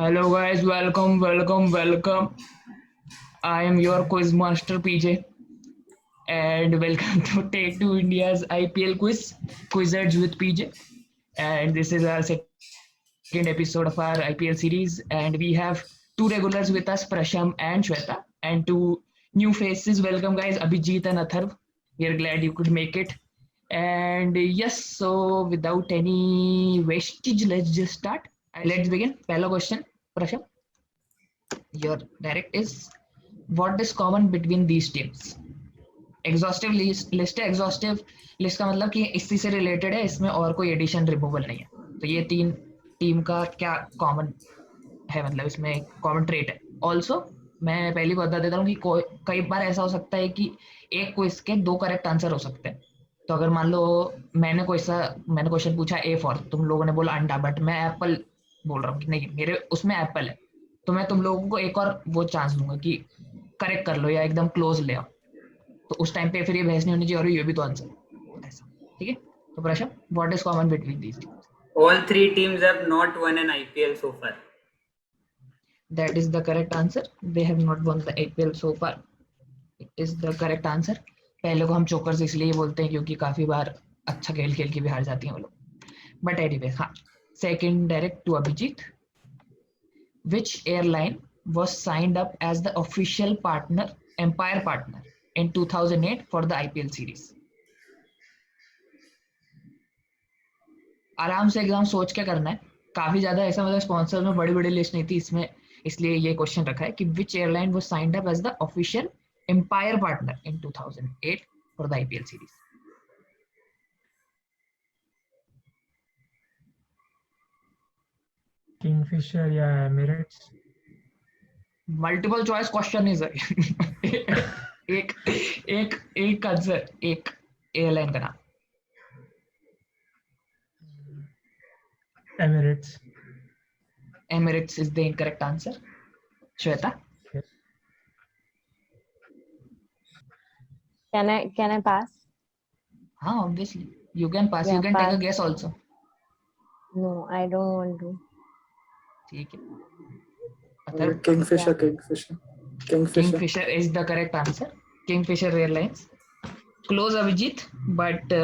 Hello guys, welcome. I am your quiz master PJ and welcome to Take Two India's IPL quiz, Quizzards with PJ. And this is our second episode of our IPL series. And we have two regulars with us, Prasham and Shweta, and two new faces. Welcome guys, Abhijit and Atharv. We are glad you could make it. And yes, so without any wastage, let's just start. Let's begin. Pehla question, Prasham. Your direct is what is common between these teams? Exhaustive list है। Exhaustive list का मतलब कि इसी से related है, इसमें और कोई एडिशन रिमूवल नहीं है। तो ये तीन टीम का क्या कॉमन है, मतलब इसमें कॉमन ट्रेट है। ऑल्सो मैं पहले बता देता हूँ कि कई बार ऐसा हो सकता है कि एक क्विज के दो करेक्ट आंसर हो सकते हैं। तो अगर मान लो मैंने क्वेश्चन पूछा ए फॉर, तुम लोगों ने बोला अंडा, बट मैं एप्पल बोल रहा हूँ कि नहीं मेरे उसमें एप्पल है, तो मैं तुम लोगों को एक और वो चांस दूंगा कि करेक्ट कर लो या एकदम क्लोज ले आओ। तो उस टाइम पे फिर ये बहस नहीं होनी चाहिए और ये भी तो आंसर ऐसा। ठीक है, तो प्रश्न what is common between these teams? All three teams have not won an IPL so far. That is the correct answer. They have not won the IPL so far. It is the correct answer. पहले को हम chokers इसलिए बोलते हैं क्योंकि काफी बार अच्छा खेल खेल के भी हार जाती हैं वो लोग। बट एनीवे, हाँ, second direct to Abhijeet. Which airline was signed up as the official partner, empire partner in 2008 for the IPL series? आराम से एग्जाम सोच के करना है, काफी ज्यादा ऐसा, मतलब स्पॉन्सर में बड़ी बड़ी लिस्ट नहीं थी इसमें, इसलिए ये क्वेश्चन रखा है कि which airline was signed up as the official umpire partner in 2008 for the IPL series. Kingfisher या एमिरेट्स? मल्टीपल चॉइस क्वेश्चन है सर। एक एक एक आंसर, एक एयरलाइन का नाम। Emirates. Emirates is the incorrect answer. Shweta? Can I pass? हाँ, obviously you can pass. Yeah, You can take a pass. guess also. No, I don't want to. ठीक है, Atharva? Kingfisher. Kingfisher is the correct answer. Kingfisher Airlines. Close Abhijit, but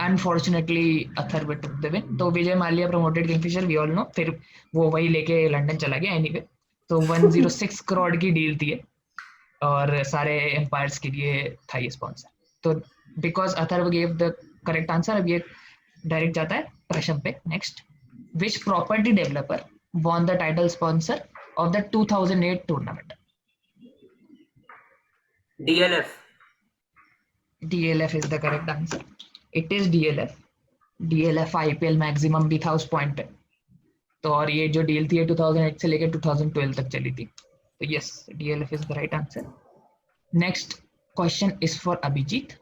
unfortunately Atharva took the win. तो Vijay Mallya promoted Kingfisher, we all know. फिर वो वही लेके London चला गया anyway. तो 106 करोड़ की डील थी और सारे एम्पायर्स के लिए था ये स्पॉन्सर। तो because Atharva gave the correct answer, अब ये डायरेक्ट जाता है प्रश्न पे। Next, which property developer won the title sponsor of the 2008 tournament? DLF. DLF is the correct answer. It is DLF. DLF IPL maximum भी था उस पॉइंट पे। तो और ये जो डील थी 2008 से लेकर 2012 तक चली थी। तो yes, DLF is the right answer. Next question is for Abhijit.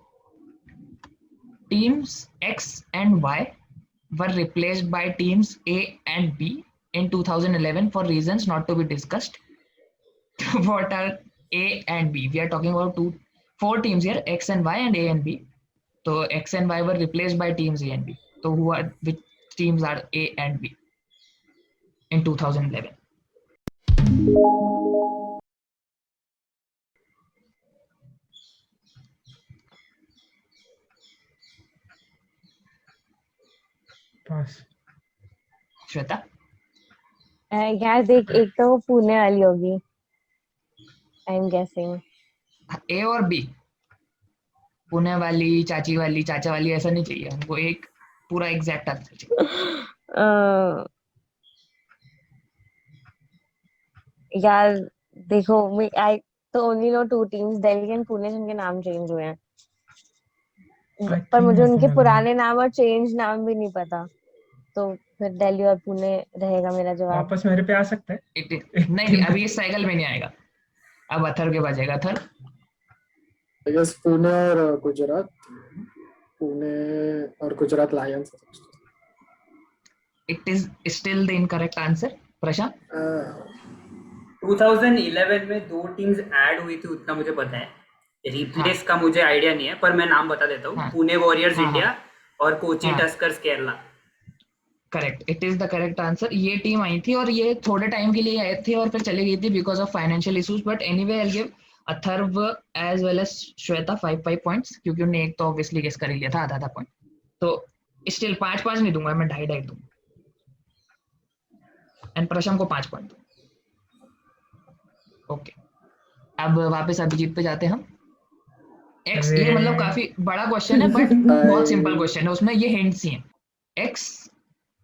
Teams X and Y were replaced by teams A and B in 2011 for reasons not to be discussed. What are A and B? We are talking about four teams here, X and Y and A and B. So X and Y were replaced by teams A and B. So which teams are A and B in 2011? पास। श्वेता? यार देख, एक तो वो पुणे वाली होगी, I am guessing. A और B? Pune वाली, चाची वाली, चाचा वाली ऐसा नहीं चाहिए हमको, एक पूरा एग्जैक्ट आंसर चाहिए। यार देखो, आई तो only know two teams, Delhi and Pune, जिनके नाम चेंज हुए हैं, पर मुझे उनके पुराने नाम और चेंज नाम भी नहीं पता। तो फिर दिल्ली और पुणे रहेगा मेरा जवाब। वापस मेरे पे आ सकता है? नहीं, अभी इस साइकिल में नहीं आएगा, अब अथर के पास जाएगा। अथर? पुणे और गुजरात, पुणे और Gujarat Lions. It is still the incorrect answer. प्रशांत? 2011 में दो टीम्स ऐड हुई थी, उतना मुझे पता है। रिप्लेस का मुझे आइडिया नहीं है, पर मैं नाम बता देता हूँ। पुणे वॉरियर्स इंडिया और Kochi Tuskers Kerala. Correct, it is the correct answer. ये टीम आई थी और ये थोड़े टाइम के लिए आए थे और फिर चली गई थी because of financial issues, but anyway I will give Atharva as well as Shweta 5 points, क्योंकि उन्होंने एक तो ऑब्वियसली गेस कर ही लिया था, आधा पॉइंट। तो स्टिल 5 नहीं दूंगा मैं, 2.5 दूंगा। एंड प्रशम को 5 पॉइंट। ओके, अब वापस अभिजीत पे जाते हैं हम। एक्स, ये मतलब काफी बड़ा क्वेश्चन है बट बहुत सिंपल क्वेश्चन है, उसमें ये हिंट्स ही हैं। एक्स,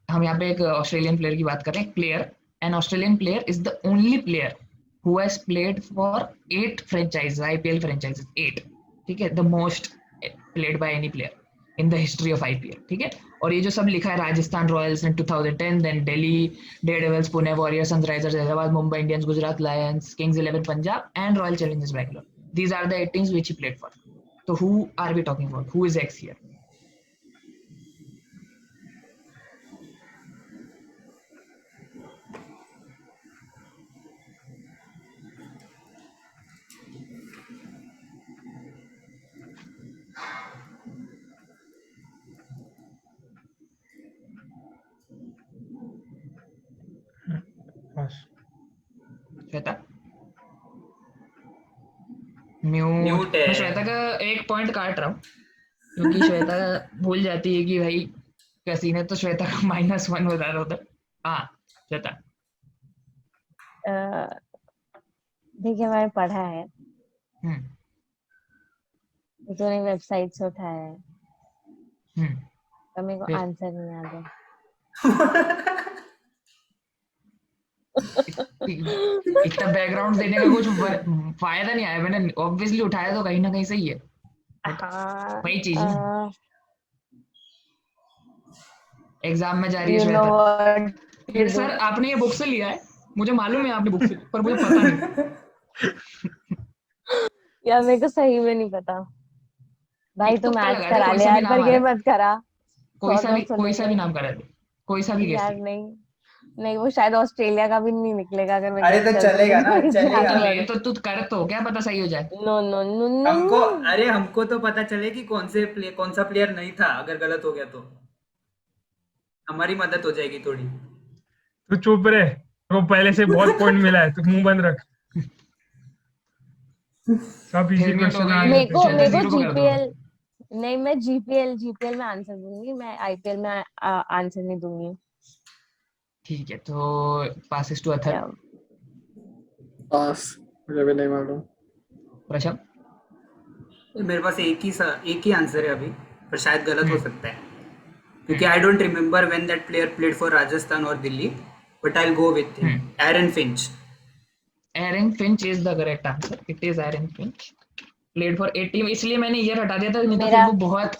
हम यहाँ पे एक ऑस्ट्रेलियन प्लेयर की बात कर रहे हैं। Player, an Australian player is the only player who has played for 8 franchise, IPL franchises, 8, ठीक है, the most played by any player in the history of IPL, ठीक है। और ये जो सब लिखा है, Rajasthan Royals in 2010, then Delhi Daredevils, Pune Warriors, Sunrisers Hyderabad, Mumbai Indians, Gujarat Lions, Kings 11 Punjab and Royal Challengers Bangalore. These are the 8 teams which he played for. So who are we talking about? Who is X here? Pass. Shweta? Mute. मैं श्वेता का 1 point काट रहा हूँ क्योंकि श्वेता भूल जाती है कि भाई कैसी ने, तो श्वेता का -1 बता रहा होता। हाँ श्वेता। देखिए मैंने पढ़ा है, हम्म तूने वेबसाइट से उठाया है, हम्म तो मेरे को फिर? आंसर नहीं याद है। इतना बैकग्राउंड देने का कुछ फायदा नहीं आया, मैंने ऑब्वियसली उठाया तो कहीं ना कहीं सही है। हाँ, वही चीज है, एग्जाम में जा रही है you know Shweta. what to फिर do. सर आपने ये बुक से लिया है, मुझे मालूम है आपने बुक से, पर मुझे पता नहीं। यार मेरे को सही में नहीं पता भाई, एक तू तुक्का मैथ्स लगा दे, करा कोई ले सा भी यार, नाम पर आ ये रहा है, मत करा। कोई सा भी सुनेंगे। नाम करा दे, कोई सा भी गेस यार ले। नहीं वो शायद ऑस्ट्रेलिया का भी नहीं निकलेगा अगर मैं अरे guess तो कर चलेगा दूंगी ना, चलेगा। तो ले, तो तू कर, तो क्या पता सही हो जाए। नो नो नो नो हमको, अरे हमको तो पता चले कि कौन सा प्लेयर नहीं था, अगर गलत हो गया तो हमारी मदद हो जाएगी थोड़ी। तू चुप रहे, वो पहले से बहुत पॉइंट मिला है, तू मुंह बंद रख। सब इजी फिर भी तो क्वेश्चन गई। आ मेरे गए को थे। zero को कर दो। जीपीएल नहीं, मैं जीपीएल में आंसर दूंगी, मैं आईपीएल में आंसर नहीं दूंगी। ठीक है, तो पासिस टू अथर। क्या? पास, मुझे भी नहीं मालूम। प्रशम? मेरे पास एक ही आंसर है अभी, पर शायद गलत हो सकता है क्योंकि I don't remember when that player played for Rajasthan और Delhi, but I will go with Aaron Finch. Aaron Finch is the correct answer, it is Aaron Finch, played for 8 team, इसलिए मैंने ईयर हटा दिया था, नहीं तो फिर वो बहुत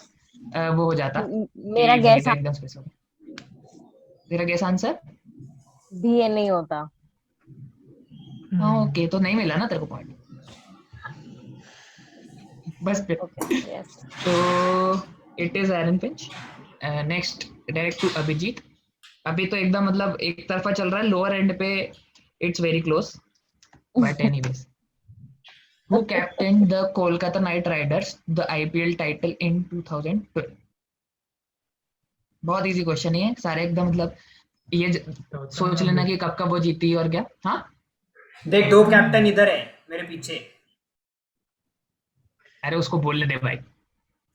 वो हो जाता। मेरा गैस एकदम स्पेसिफिक। तेरा गैस आंसर भी ये नहीं होता। हाँ ओके, तो नहीं मिला ना तेरे को पॉइंट, बस फिर। यस तो it is Aaron Finch. Next direct to Abhijeet. अभी तो एकदम मतलब एक तरफा चल रहा है, लोअर एंड पे it's very close, but anyways, who captained the Kolkata Knight Riders the IPL title in 2012? बहुत इजी क्वेश्चन है, सारे एकदम मतलब ये सोच लेना कि कब कब वो जीती और क्या। हाँ देख, 2 कैप्टन इधर है मेरे पीछे। अरे उसको बोलने दे भाई,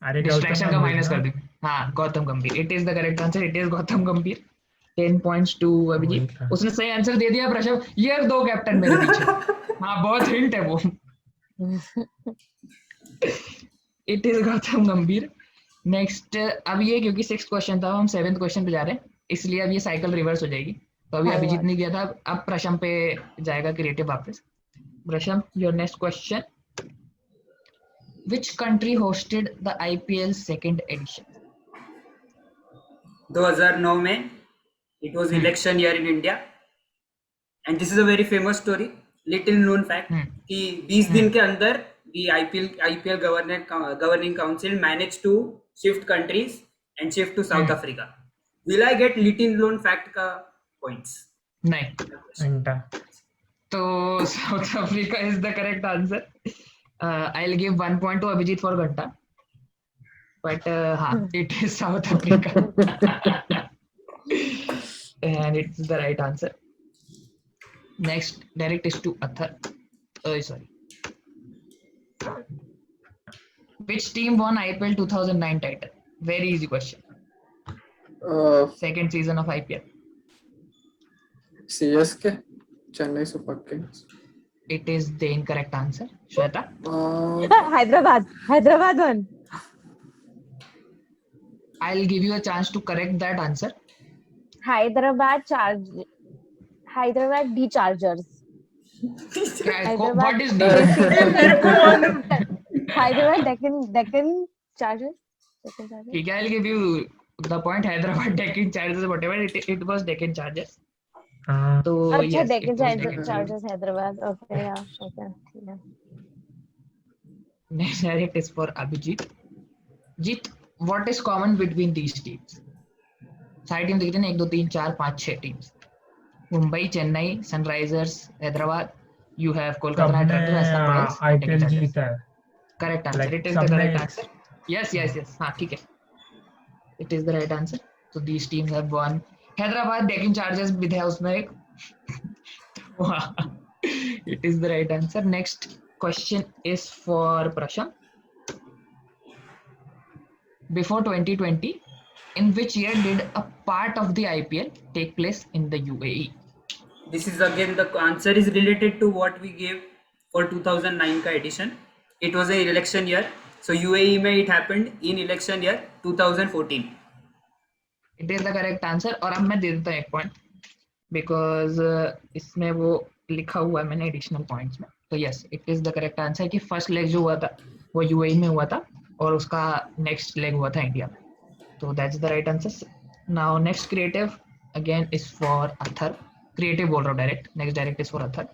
अरे डिस्ट्रैक्शन का माइनस कर दी। हाँ गौतम गंभीर, it is the correct answer, it is Gautam गंभीर। 10 पॉइंट्स टू अभिजीत। उसने सही आंसर दे दिया प्रशव, ये 2 कैप्टन मेरे पीछे। हाँ बहुत हिंट है वो। इट इज गौतम गंभीर। नेक्स्ट, अब ये क्योंकि 6th क्वेश्चन था, हम 7th क्वेश्चन पे जा रहे हैं, इसलिए अब ये साइकिल रिवर्स हो जाएगी। तो अभी अभिजीत ने किया था, अब प्रशम पे जाएगा क्रिएटिव वापस। Prasham, your next question, which country hosted the IPL second edition? 2009 में it was election year in India, and this is a very famous story, little known fact कि 20 दिन के अंदर the IPL governing council managed to shift countries and shift to South Africa. Will I get little known fact का points? नहीं, घंटा। तो South Africa is the correct answer. I will give 1 point to Abhijeet for घंटा, but हाँ it is South Africa. and it's the right answer. Next, direct is to Athar. Sorry. Which team won IPL 2009 title? Very easy question. Second season of IPL. CSK, Chennai Super Kings. It is the incorrect answer. Shweta? Hyderabad won. I'll give you a chance to correct that answer. Hyderabad D Chargers. What is the Hyderabad Deccan Chargers. ठीक है, I'll give you the point. Hyderabad Deccan Chargers, whatever it was, Deccan Chargers. तो अच्छा, yes, Deccan it was Deccan Chargers Hyderabad. Okay, yeah, okay, ठीक है. Next direct is for Abhijit. Jeet, what is common between these teams? सारी team देखते हैं 1 2 3 4 5 6 teams. Mumbai, Chennai, Sunrisers, Hyderabad. You have Kolkata Knight Riders, Assam Royals, IPL Deccan Chargers. जीता है. Correct answer. Like It is the सबने- correct answer. Yes. हाँ ठीक है. It is the right answer. So these teams have won. Hyderabad Deccan Chargers भी था उसमें एक. It is the right answer. Next question is for Prasham. Before 2020, in which year did a part of the IPL take place in the UAE? This is again, the answer is related to what we gave for 2009 का edition. It was a election year, so UAE में it happened in election year 2014. It is the correct answer. और अब मैं दे देता हूँ एक point, because इसमें वो लिखा हुआ है मैंने एडिशनल पॉइंट्स में. तो yes, it is the correct answer कि फर्स्ट लेग जो हुआ था वो यूएई में हुआ था और उसका नेक्स्ट लेग हुआ था इंडिया में. तो that's the right answer. Now next creative again is for Athar. Creative बोल रहा हूँ direct. Next direct is for Athar.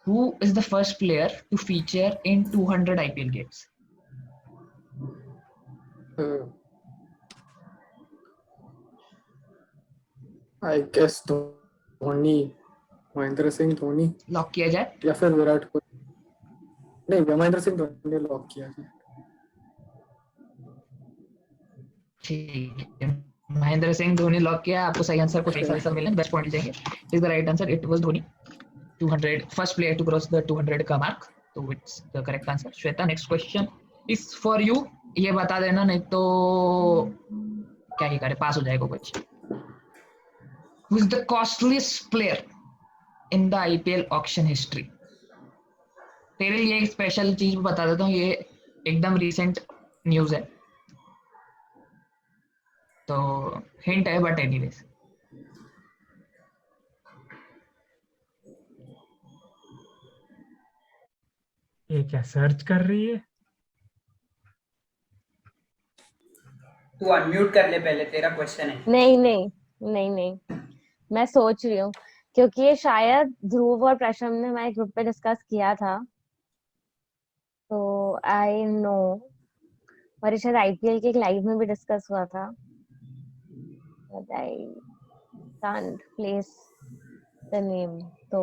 Who is the first player to feature in 200 IPL games? I guess Dhoni, Mahendra Singh Dhoni lock किया जाए. या फिर विराट कोहली. नहीं, महेंद्र सिंह धोनी लॉक किया जाए. ठीक है, महेंद्र सिंह धोनी लॉक किया. आपको सही आंसर को सही आंसर मिले, बेस्ट पॉइंट देंगे. Is the right answer. It was Dhoni. 200 first player to cross the 200 का मार्क. तो it's the correct answer. Shweta, next question is for you. ये बता देना, नहीं तो क्या ही करे, पास हो जाएगा कुछ. Who is the costliest player in the IPL auction history? तेरे लिए एक स्पेशल चीज बता देता हूँ, ये एकदम रिसेंट न्यूज है, तो हिंट है, बट एनीवेज. ये क्या सर्च कर रही है? तू अनम्यूट कर ले पहले, तेरा क्वेश्चन है. नहीं, मैं सोच रही हूँ क्योंकि ये शायद ध्रुव और प्रशम ने हमारे ग्रुप पे डिस्कस किया था, तो आई नो. और ये शायद आईपीएल के एक लाइव में भी डिस्कस हुआ था, but I can't place the name. तो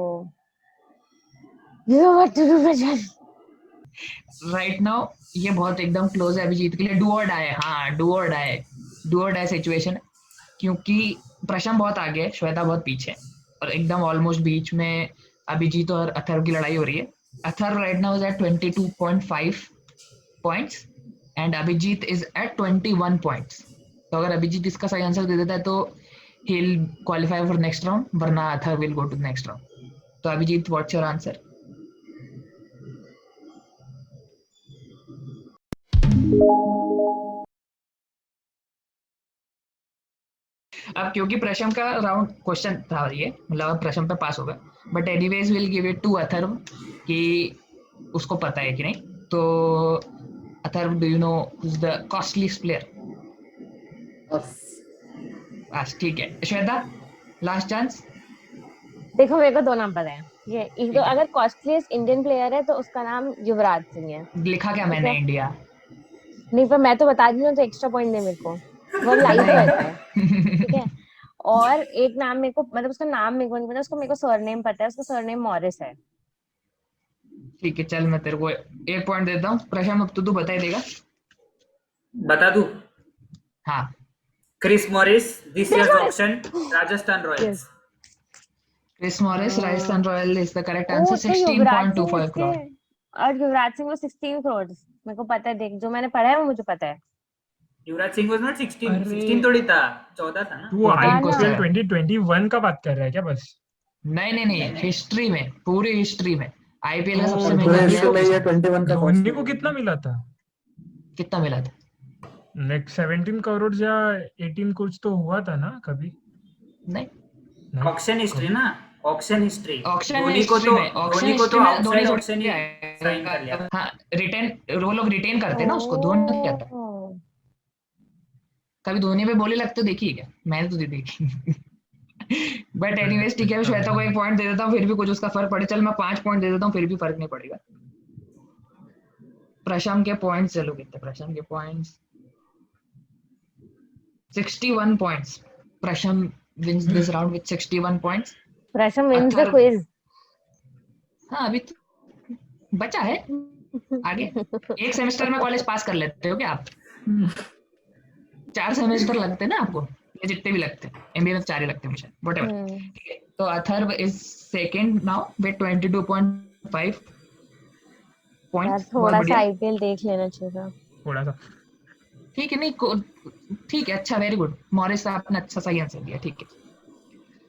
you know what to do Prasham. Right now ये बहुत एकदम क्लोज है अभिजीत के लिए. डू और डाई. हाँ, डू और डाई सिचुएशन, क्योंकि प्रशम बहुत आगे है, श्वेता बहुत पीछे है, और एकदम ऑलमोस्ट बीच में अभिजीत और अथर्व की लड़ाई हो रही है. Atharva right now is at 22.5 points and Abhijeet is at 21 points. तो अगर अभिजीत इसका सही आंसर दे देता है तो he will qualify for next round, वरना Atharva will go to next round. तो अभिजीत, व्हाट्स योर आंसर? अब क्योंकि प्रशम का राउंड क्वेश्चन था ये, मतलब अब प्रशम पे पास होगा, but anyways will give it to Atharva कि उसको पता है कि नहीं. तो Atharva, do you know who is the costliest player? बस ठीक है. Shweta, last chance. देखो, मेरे को दो नाम पता है. ये एक तो अगर कॉस्टलीस्ट इंडियन प्लेयर है तो उसका नाम युवराज सिंह है. लिखा क्या मैंने? इंडिया. नहीं, पर मैं तो बता दी हूँ, तो एक्स्ट्रा पॉइंट दे मेरे को. वो लाइव रहता है, ठीक है. और एक नाम मेरे को, मतलब उसका नाम मेरे को नहीं पता, उसको मेरे को सरनेम पता है. उसका सरनेम मॉरिस है. ठीक है, चल मैं तेरे को एक पॉइंट देता हूँ. प्रशम, अब तो तू बता ही देगा. बता दूं? हाँ. Chris Morris, this year's auction, Rajasthan Royals. Yes. Chris Morris, Rajasthan Royal is the correct O answer. तो युवराज सिंह 16.25 इसके crore. और युवराज सिंह वो 16 करोड़ मेरे को पता है देख जो मैंने पढ़ा है वो मुझे पता है युवराज सिंह was not 16. अरे। 16 थोड़ी था, 14 था ना. तू को IPL है। 2021 का बात कर रहा है क्या बस? नहीं, हिस्ट्री में, पूरी हिस्ट्री में आईपीएल का सबसे और महंगा पूरे player हिस्ट्री में ये 21 का धोनी cost को कितना मिला था? कितना मिला था? लाइक 17 करोड़ या 18 कुछ तो हुआ था ना कभी? नहीं, नहीं? ऑक्शन हिस्ट्री ना, ऑक्शन हिस्ट्री. ऑक्शन धोनी को तो आउटसाइड धोनी ऑक्शन ही साइन कर लिया. हाँ, रिटेन वो लोग रिटेन करते हैं ना उसको. धोनी ने क्या था? ओह, कभी धोनी पे बोली लगते देखी है क्या? मैंने तो देखी. बट एनीवेज ठीक है, श्वेता को 1 पॉइंट दे देता हूँ, फिर भी कुछ उसका फर्क पड़े. चल मैं 5 पॉइंट दे देता हूँ, फिर भी फर्क नहीं पड़ेगा. प्रशम के पॉइंट्स चलो कितने? प्रशम के points 61 points. Prasham wins this round with 61 points. Prasham wins the Atharva- quiz. हाँ, अभी तो बचा है आगे. एक सेमेस्टर में कॉलेज पास कर लेते हो क्या आप? 4 सेमेस्टर लगते हैं ना आपको, ये जितने भी लगते हैं. एमबीए में 4 ही लगते हैं मुझे. व्हाटएवर. तो Atharva is second now with 22.5 यार points. थोड़ा सा आईपीएल देख लेना चाहिए था. थोड़ा सा. ठीक है, नहीं ठीक है, अच्छा, वेरी गुड. मॉरिस आपने अच्छा सही आंसर दिया, ठीक है.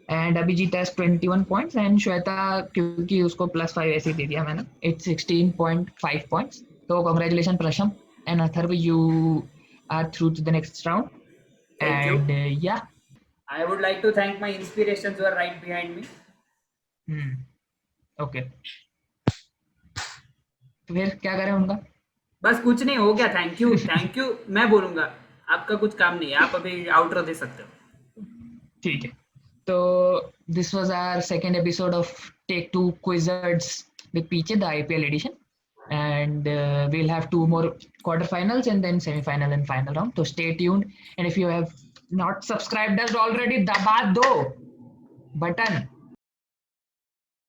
And Abhijeet has 21 points and Shweta क्योंकि उसको +5 ऐसे ही दे दिया मैंने, इट्स 16.5 पॉइंट्स. तो congratulations Prasham and Atharva, you are through to the next round. Thank you. And yeah I would like to thank my inspirations who are right behind me. Okay, तो फिर क्या करें उनका? बस कुछ नहीं, हो गया. थैंक यू मैं बोलूंगा. आपका कुछ काम नहीं है, आप अभी आउटरो दे सकते हो. ठीक है, तो this was our second episode of take 2 quizards with पीछे the IPL edition. And we'll have 2 more quarterfinals and then semi-final and final round. So stay tuned. And if you have not subscribed us already, दबा दो button